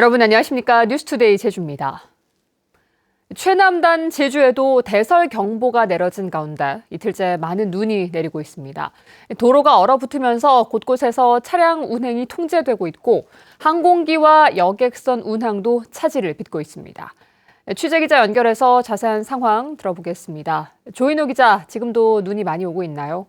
여러분 안녕하십니까? 뉴스투데이 제주입니다. 최남단 제주에도 대설경보가 내려진 가운데 이틀째 많은 눈이 내리고 있습니다. 도로가 얼어붙으면서 곳곳에서 차량 운행이 통제되고 있고 항공기와 여객선 운항도 차질을 빚고 있습니다. 취재기자 연결해서 자세한 상황 들어보겠습니다. 조인호 기자, 지금도 눈이 많이 오고 있나요?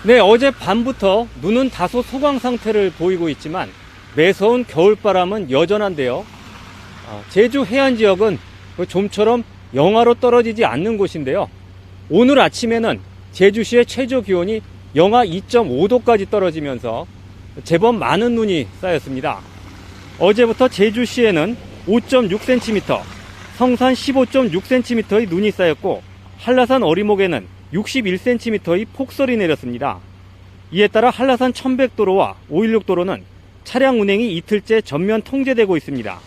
네, 어제 밤부터 눈은 다소 소강 상태를 보이고 있지만 매서운 겨울바람은 여전한데요. 제주 해안 지역은 좀처럼 영하로 떨어지지 않는 곳인데요. 오늘 아침에는 제주시의 최저 기온이 영하 2.5도까지 떨어지면서 제법 많은 눈이 쌓였습니다. 어제부터 제주시에는 5.6cm, 성산 15.6cm의 눈이 쌓였고 한라산 어리목에는 61cm의 폭설이 내렸습니다. 이에 따라 한라산 1100도로와 516도로는 차량 운행이 이틀째 전면 통제되고 있습니다.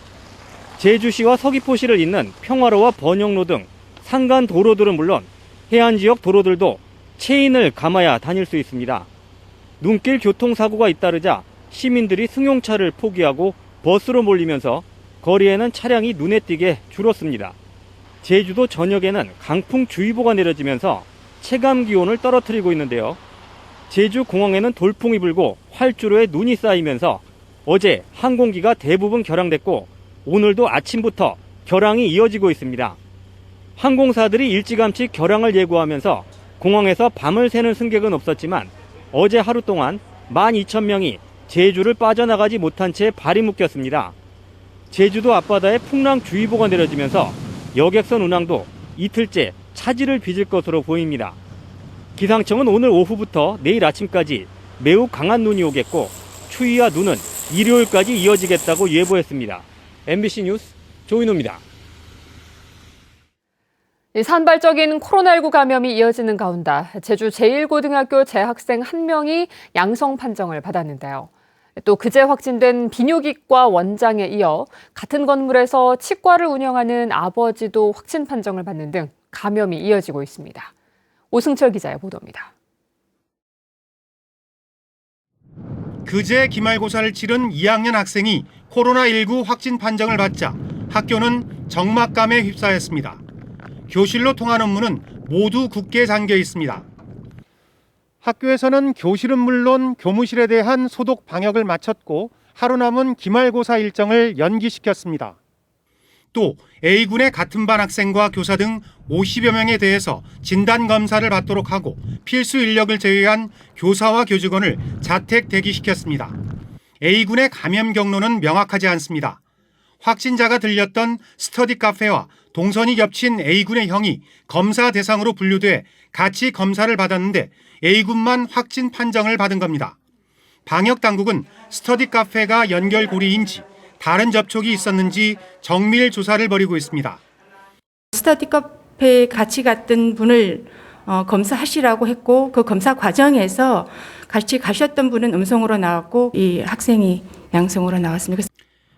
제주시와 서귀포시를 잇는 평화로와 번영로 등 산간 도로들은 물론 해안 지역 도로들도 체인을 감아야 다닐 수 있습니다. 눈길 교통사고가 잇따르자 시민들이 승용차를 포기하고 버스로 몰리면서 거리에는 차량이 눈에 띄게 줄었습니다. 제주도 전역에는 강풍주의보가 내려지면서 체감 기온을 떨어뜨리고 있는데요. 제주 공항에는 돌풍이 불고 활주로에 눈이 쌓이면서 어제 항공기가 대부분 결항됐고 오늘도 아침부터 결항이 이어지고 있습니다. 항공사들이 일찌감치 결항을 예고하면서 공항에서 밤을 새는 승객은 없었지만 어제 하루 동안 12,000명이 제주를 빠져나가지 못한 채 발이 묶였습니다. 제주도 앞바다에 풍랑주의보가 내려지면서 여객선 운항도 이틀째 차질을 빚을 것으로 보입니다. 기상청은 오늘 오후부터 내일 아침까지 매우 강한 눈이 오겠고 추위와 눈은 일요일까지 이어지겠다고 예보했습니다. MBC 뉴스 조인호입니다. 산발적인 코로나19 감염이 이어지는 가운데 제주 제1고등학교 재학생 1명이 양성 판정을 받았는데요. 또 그제 확진된 비뇨기과 원장에 이어 같은 건물에서 치과를 운영하는 아버지도 확진 판정을 받는 등 감염이 이어지고 있습니다. 오승철 기자의 보도입니다. 그제 기말고사를 치른 2학년 학생이 코로나19 확진 판정을 받자 학교는 적막감에 휩싸였습니다. 교실로 통하는 문은 모두 굳게 잠겨 있습니다. 학교에서는 교실은 물론 교무실에 대한 소독 방역을 마쳤고 하루 남은 기말고사 일정을 연기시켰습니다. 또 A군의 같은 반 학생과 교사 등 50여 명에 대해서 진단검사를 받도록 하고 필수 인력을 제외한 교사와 교직원을 자택 대기시켰습니다. A군의 감염 경로는 명확하지 않습니다. 확진자가 들렸던 스터디 카페와 동선이 겹친 A군의 형이 검사 대상으로 분류돼 같이 검사를 받았는데 A군만 확진 판정을 받은 겁니다. 방역당국은 스터디 카페가 연결고리인지 다른 접촉이 있었는지 정밀 조사를 벌이고 있습니다. 스터디 카페에 같이 갔던 분을 검사하시라고 했고 그 검사 과정에서 같이 가셨던 분은 음성으로 나왔고 이 학생이 양성으로 나왔습니다.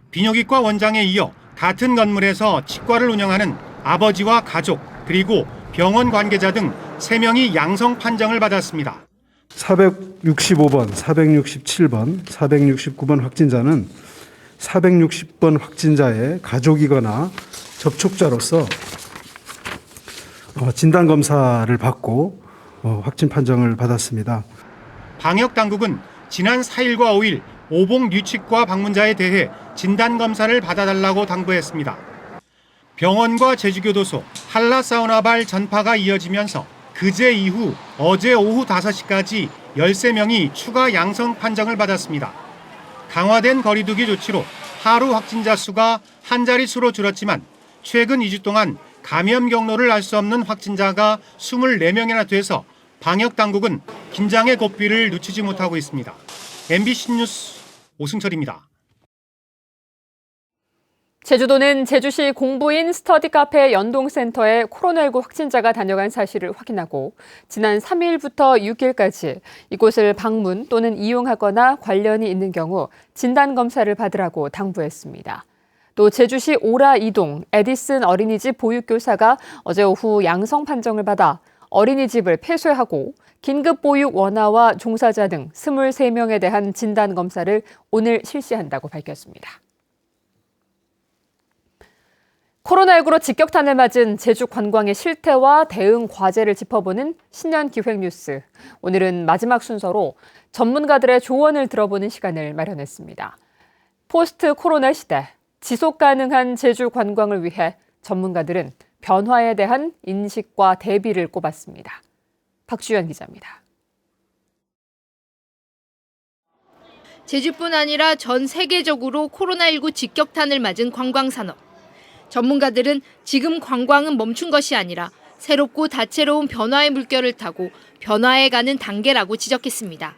비뇨기과 원장에 이어 같은 건물에서 치과를 운영하는 아버지와 가족 그리고 병원 관계자 등 3명이 양성 판정을 받았습니다. 465번, 467번, 469번 확진자는 460번 확진자의 가족이거나 접촉자로서 진단검사를 받고 확진 판정을 받았습니다. 방역당국은 지난 4일과 5일 오봉 류치과 방문자에 대해 진단검사를 받아달라고 당부했습니다. 병원과 제주교도소, 한라사우나발 전파가 이어지면서 그제 이후 어제 오후 5시까지 13명이 추가 양성 판정을 받았습니다. 강화된 거리두기 조치로 하루 확진자 수가 한 자릿수로 줄었지만 최근 2주 동안 감염 경로를 알 수 없는 확진자가 24명이나 돼서 방역당국은 긴장의 고삐를 늦추지 못하고 있습니다. MBC 뉴스 오승철입니다. 제주도는 제주시 공부인 스터디 카페 연동센터에 코로나19 확진자가 다녀간 사실을 확인하고 지난 3일부터 6일까지 이곳을 방문 또는 이용하거나 관련이 있는 경우 진단검사를 받으라고 당부했습니다. 또 제주시 오라 이동 에디슨 어린이집 보육교사가 어제 오후 양성 판정을 받아 어린이집을 폐쇄하고 긴급보육 원아와 종사자 등 23명에 대한 진단검사를 오늘 실시한다고 밝혔습니다. 코로나19로 직격탄을 맞은 제주 관광의 실태와 대응 과제를 짚어보는 신년 기획뉴스. 오늘은 마지막 순서로 전문가들의 조언을 들어보는 시간을 마련했습니다. 포스트 코로나 시대, 지속 가능한 제주 관광을 위해 전문가들은 변화에 대한 인식과 대비를 꼽았습니다. 박주연 기자입니다. 제주뿐 아니라 전 세계적으로 코로나19 직격탄을 맞은 관광산업. 전문가들은 지금 관광은 멈춘 것이 아니라 새롭고 다채로운 변화의 물결을 타고 변화해가는 단계라고 지적했습니다.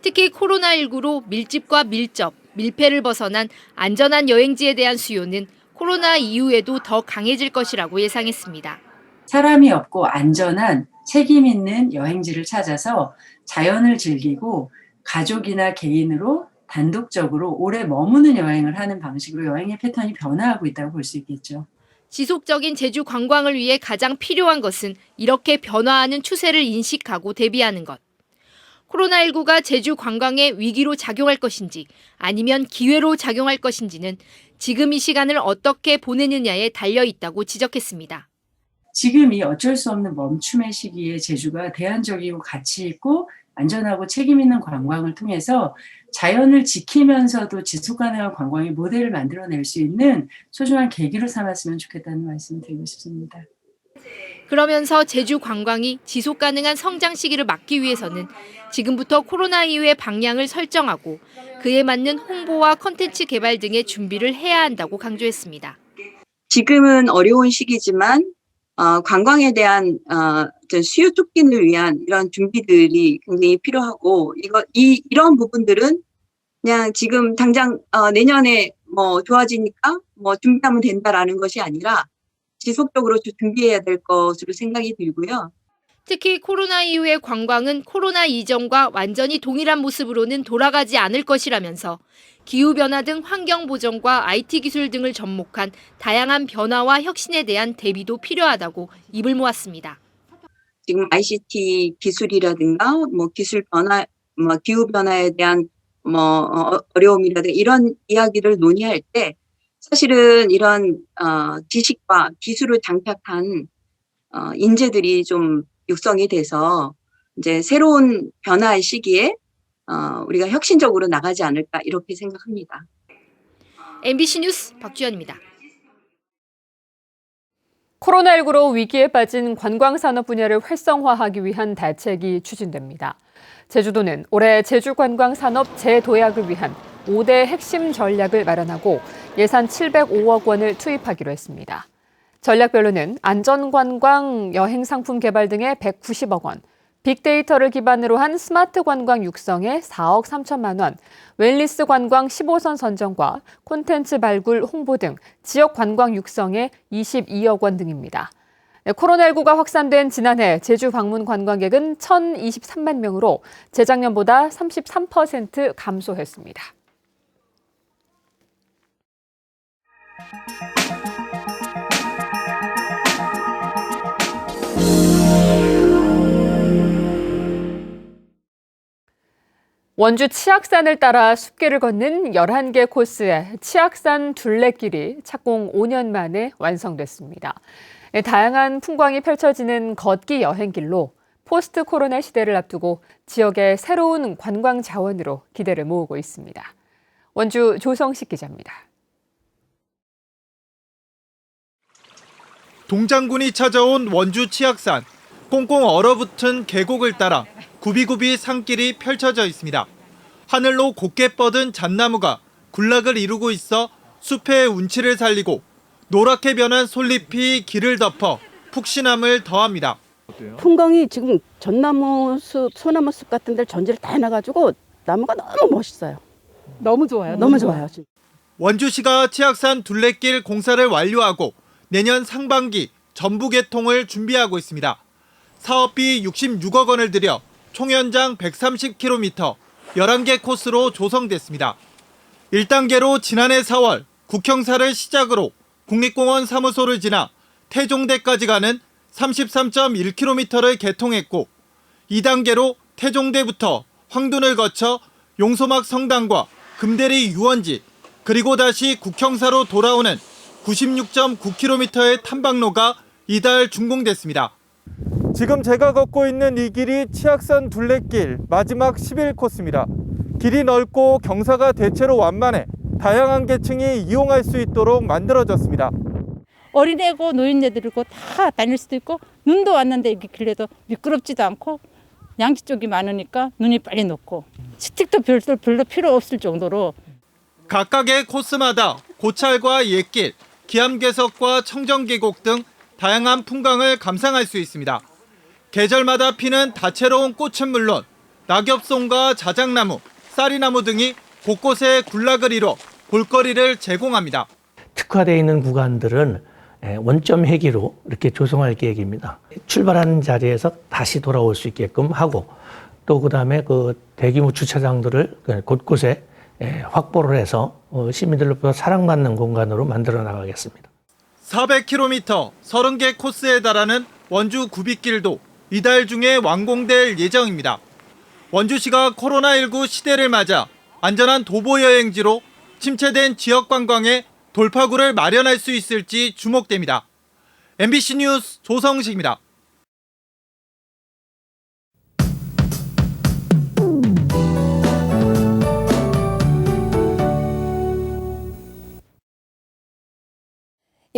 특히 코로나19로 밀집과 밀접, 밀폐를 벗어난 안전한 여행지에 대한 수요는 코로나 이후에도 더 강해질 것이라고 예상했습니다. 사람이 없고 안전한 책임 있는 여행지를 찾아서 자연을 즐기고 가족이나 개인으로 단독적으로 오래 머무는 여행을 하는 방식으로 여행의 패턴이 변화하고 있다고 볼 수 있겠죠. 지속적인 제주 관광을 위해 가장 필요한 것은 이렇게 변화하는 추세를 인식하고 대비하는 것. 코로나19가 제주 관광의 위기로 작용할 것인지 아니면 기회로 작용할 것인지는 지금 이 시간을 어떻게 보내느냐에 달려 있다고 지적했습니다. 지금 이 어쩔 수 없는 멈춤의 시기에 제주가 대안적이고 가치 있고 안전하고 책임 있는 관광을 통해서 자연을 지키면서도 지속 가능한 관광의 모델을 만들어낼 수 있는 소중한 계기로 삼았으면 좋겠다는 말씀을 드리고 싶습니다. 그러면서 제주 관광이 지속 가능한 성장 시기를 막기 위해서는 지금부터 코로나 이후의 방향을 설정하고 그에 맞는 홍보와 콘텐츠 개발 등의 준비를 해야 한다고 강조했습니다. 지금은 어려운 시기지만 관광에 대한 수요 촉진을 위한 이런 준비들이 굉장히 필요하고 이런 부분들은 그냥 지금 당장 내년에 뭐 좋아지니까 뭐 준비하면 된다라는 것이 아니라 지속적으로 준비해야 될 것으로 생각이 들고요. 특히 코로나 이후의 관광은 코로나 이전과 완전히 동일한 모습으로는 돌아가지 않을 것이라면서 기후변화 등 환경 보전과 IT 기술 등을 접목한 다양한 변화와 혁신에 대한 대비도 필요하다고 입을 모았습니다. 지금 ICT 기술이라든가 뭐 기술 변화, 뭐 기후 변화에 대한 뭐 어려움이라든가 이런 이야기를 논의할 때 사실은 이런 지식과 기술을 장착한 인재들이 좀 육성이 돼서 이제 새로운 변화의 시기에 우리가 혁신적으로 나가지 않을까 이렇게 생각합니다. MBC 뉴스 박주연입니다. 코로나19로 위기에 빠진 관광산업 분야를 활성화하기 위한 대책이 추진됩니다. 제주도는 올해 제주관광산업 재도약을 위한 5대 핵심 전략을 마련하고 예산 705억 원을 투입하기로 했습니다. 전략별로는 안전관광, 여행상품 개발 등에 190억 원, 빅데이터를 기반으로 한 스마트 관광 육성에 4억 3천만 원, 웰니스 관광 15선 선정과 콘텐츠 발굴 홍보 등 지역 관광 육성에 22억 원 등입니다. 코로나19가 확산된 지난해 제주 방문 관광객은 1,023만 명으로 재작년보다 33% 감소했습니다. 원주 치악산을 따라 숲길을 걷는 11개 코스의 치악산 둘레길이 착공 5년 만에 완성됐습니다. 다양한 풍광이 펼쳐지는 걷기 여행길로 포스트 코로나 시대를 앞두고 지역의 새로운 관광 자원으로 기대를 모으고 있습니다. 원주 조성식 기자입니다. 동장군이 찾아온 원주 치악산. 꽁꽁 얼어붙은 계곡을 따라 굽이굽이 산길이 펼쳐져 있습니다. 하늘로 곱게 뻗은 잣나무가 군락을 이루고 있어 숲의 운치를 살리고 노랗게 변한 솔잎이 길을 덮어 푹신함을 더합니다. 풍광이 지금 전나무 숲, 소나무 숲 같은 데를 전지를 다 해놔가지고 나무가 너무 멋있어요. 너무 좋아요. 너무 좋아요. 원주시가 치악산 둘레길 공사를 완료하고 내년 상반기 전부 개통을 준비하고 있습니다. 사업비 66억 원을 들여 총 연장 130km, 11개 코스로 조성됐습니다. 1단계로 지난해 4월 국형사를 시작으로 국립공원 사무소를 지나 태종대까지 가는 33.1km를 개통했고 2단계로 태종대부터 황둔을 거쳐 용소막 성당과 금대리 유원지 그리고 다시 국형사로 돌아오는 96.9km의 탐방로가 이달 준공됐습니다. 지금 제가 걷고 있는 이 길이 치악산 둘레길 마지막 11코스입니다. 길이 넓고 경사가 대체로 완만해 다양한 계층이 이용할 수 있도록 만들어졌습니다. 어린애고 노인네들이고 다 다닐 수도 있고 눈도 왔는데 이렇게 길래도 미끄럽지도 않고 양지 쪽이 많으니까 눈이 빨리 녹고 스틱도 별로 필요 없을 정도로 각각의 코스마다 고찰과 옛길, 기암괴석과 청정계곡 등 다양한 풍광을 감상할 수 있습니다. 계절마다 피는 다채로운 꽃은 물론 낙엽송과 자작나무, 쌀이나무 등이 곳곳에 군락을 이뤄 볼거리를 제공합니다. 특화되어 있는 구간들은 원점 회기로 이렇게 조성할 계획입니다. 출발하는 자리에서 다시 돌아올 수 있게끔 하고 또 그다음에 그 대규모 주차장들을 곳곳에 확보를 해서 시민들로부터 사랑받는 공간으로 만들어 나가겠습니다. 400km, 30개 코스에 달하는 원주 구빗길도 이달 중에 완공될 예정입니다. 원주시가 코로나19 시대를 맞아 안전한 도보 여행지로 침체된 지역 관광에 돌파구를 마련할 수 있을지 주목됩니다. MBC 뉴스 조성식입니다.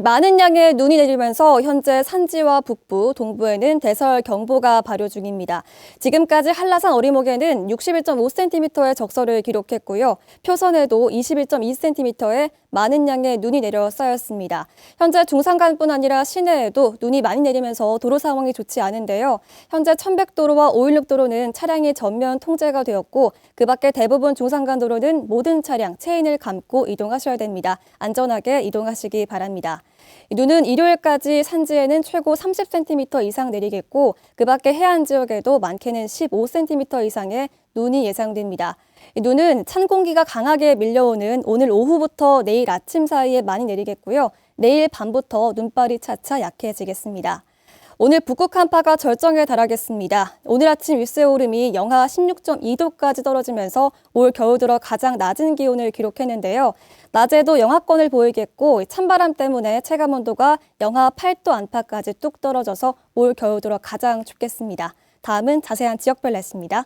많은 양의 눈이 내리면서 현재 산지와 북부, 동부에는 대설경보가 발효 중입니다. 지금까지 한라산 어리목에는 61.5cm의 적설을 기록했고요. 표선에도 21.2cm의 많은 양의 눈이 내려 쌓였습니다. 현재 중산간뿐 아니라 시내에도 눈이 많이 내리면서 도로 상황이 좋지 않은데요. 현재 천백도로와 516도로는 차량이 전면 통제가 되었고 그 밖에 대부분 중산간 도로는 모든 차량 체인을 감고 이동하셔야 됩니다. 안전하게 이동하시기 바랍니다. 눈은 일요일까지 산지에는 최고 30cm 이상 내리겠고 그 밖에 해안 지역에도 많게는 15cm 이상의 눈이 예상됩니다. 눈은 찬 공기가 강하게 밀려오는 오늘 오후부터 내일 아침 사이에 많이 내리겠고요. 내일 밤부터 눈발이 차차 약해지겠습니다. 오늘 북극 한파가 절정에 달하겠습니다. 오늘 아침 윗세오름이 영하 16.2도까지 떨어지면서 올 겨울 들어 가장 낮은 기온을 기록했는데요. 낮에도 영하권을 보이겠고 찬바람 때문에 체감온도가 영하 8도 안팎까지 뚝 떨어져서 올 겨울 들어 가장 춥겠습니다. 다음은 자세한 지역별 날씨입니다.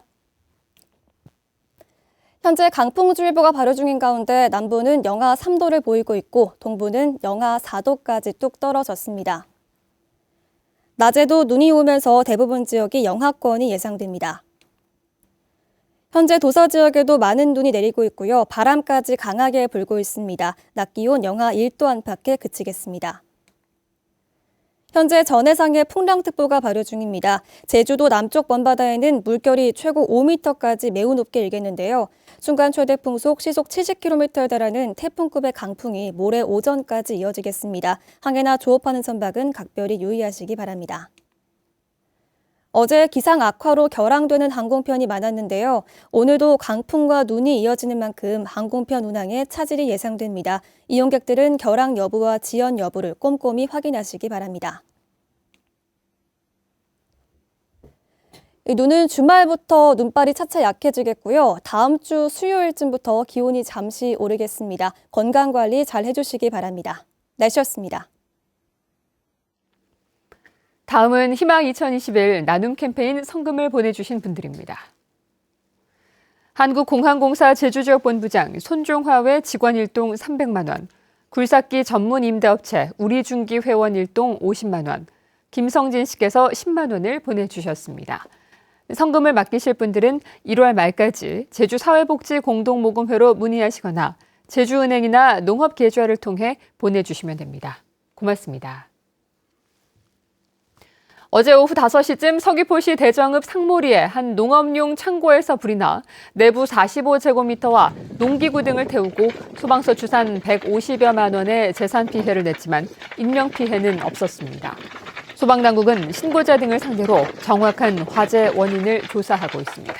현재 강풍주의보가 발효 중인 가운데 남부는 영하 3도를 보이고 있고 동부는 영하 4도까지 뚝 떨어졌습니다. 낮에도 눈이 오면서 대부분 지역이 영하권이 예상됩니다. 현재 도서 지역에도 많은 눈이 내리고 있고요. 바람까지 강하게 불고 있습니다. 낮 기온 영하 1도 안팎에 그치겠습니다. 현재 전해상에 풍랑특보가 발효 중입니다. 제주도 남쪽 먼바다에는 물결이 최고 5m까지 매우 높게 일겠는데요. 순간 최대 풍속 시속 70km에 달하는 태풍급의 강풍이 모레 오전까지 이어지겠습니다. 항해나 조업하는 선박은 각별히 유의하시기 바랍니다. 어제 기상 악화로 결항되는 항공편이 많았는데요. 오늘도 강풍과 눈이 이어지는 만큼 항공편 운항에 차질이 예상됩니다. 이용객들은 결항 여부와 지연 여부를 꼼꼼히 확인하시기 바랍니다. 눈은 주말부터 눈발이 차차 약해지겠고요. 다음 주 수요일쯤부터 기온이 잠시 오르겠습니다. 건강관리 잘 해주시기 바랍니다. 날씨였습니다. 다음은 희망 2021 나눔 캠페인 성금을 보내주신 분들입니다. 한국공항공사 제주지역본부장 손종화의 직원 일동 300만 원, 굴삭기 전문 임대업체 우리중기 회원 일동 50만 원, 김성진 씨께서 10만 원을 보내주셨습니다. 성금을 맡기실 분들은 1월 말까지 제주사회복지공동모금회로 문의하시거나 제주은행이나 농업계좌를 통해 보내주시면 됩니다. 고맙습니다. 어제 오후 5시쯤 서귀포시 대정읍 상모리의 한 농업용 창고에서 불이 나 내부 45제곱미터와 농기구 등을 태우고 소방서 추산 150여만 원의 재산 피해를 냈지만 인명피해는 없었습니다. 소방당국은 신고자 등을 상대로 정확한 화재 원인을 조사하고 있습니다.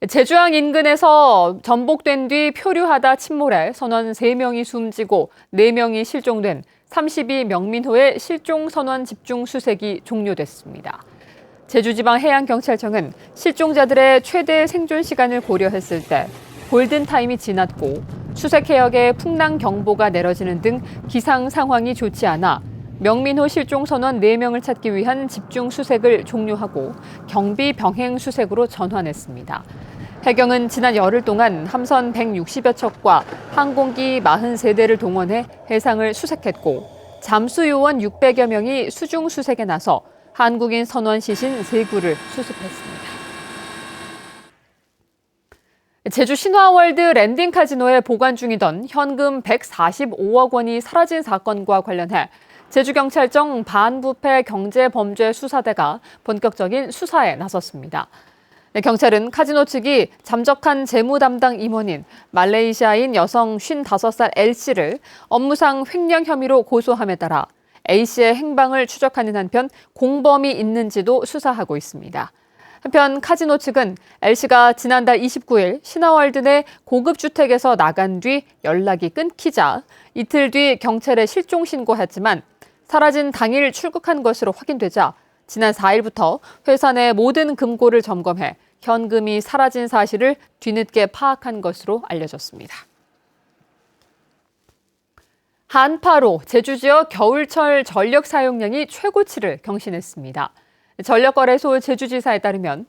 제주항 인근에서 전복된 뒤 표류하다 침몰해 선원 3명이 숨지고 4명이 실종된 32 명민호의 실종 선원 집중 수색이 종료됐습니다. 제주지방해양경찰청은 실종자들의 최대 생존 시간을 고려했을 때 골든타임이 지났고 수색 해역에 풍랑 경보가 내려지는 등 기상 상황이 좋지 않아 명민호 실종 선원 4명을 찾기 위한 집중 수색을 종료하고 경비 병행 수색으로 전환했습니다. 해경은 지난 열흘 동안 함선 160여 척과 항공기 43대를 동원해 해상을 수색했고 잠수 요원 600여 명이 수중 수색에 나서 한국인 선원 시신 3구를 수습했습니다. 제주 신화월드 랜딩 카지노에 보관 중이던 현금 145억 원이 사라진 사건과 관련해 제주경찰청 반부패 경제범죄수사대가 본격적인 수사에 나섰습니다. 경찰은 카지노 측이 잠적한 재무 담당 임원인 말레이시아인 여성 55살 L씨를 업무상 횡령 혐의로 고소함에 따라 A씨의 행방을 추적하는 한편 공범이 있는지도 수사하고 있습니다. 한편 카지노 측은 L씨가 지난달 29일 신화월드 내 고급 주택에서 나간 뒤 연락이 끊기자 이틀 뒤 경찰에 실종 신고했지만 사라진 당일 출국한 것으로 확인되자 지난 4일부터 회사 내 모든 금고를 점검해 현금이 사라진 사실을 뒤늦게 파악한 것으로 알려졌습니다. 한파로 제주 지역 겨울철 전력 사용량이 최고치를 경신했습니다. 전력거래소 제주지사에 따르면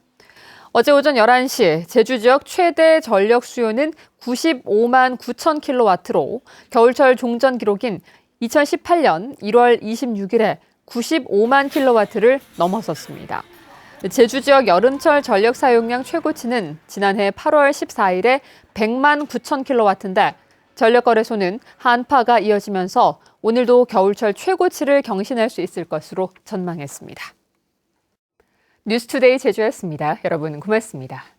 어제 오전 11시 제주 지역 최대 전력 수요는 95만 9천 킬로와트로 겨울철 종전 기록인 2018년 1월 26일에 95만 킬로와트를 넘어섰습니다. 제주 지역 여름철 전력 사용량 최고치는 지난해 8월 14일에 100만 9천 킬로와트인데 전력거래소는 한파가 이어지면서 오늘도 겨울철 최고치를 경신할 수 있을 것으로 전망했습니다. 뉴스투데이 제주였습니다. 여러분 고맙습니다.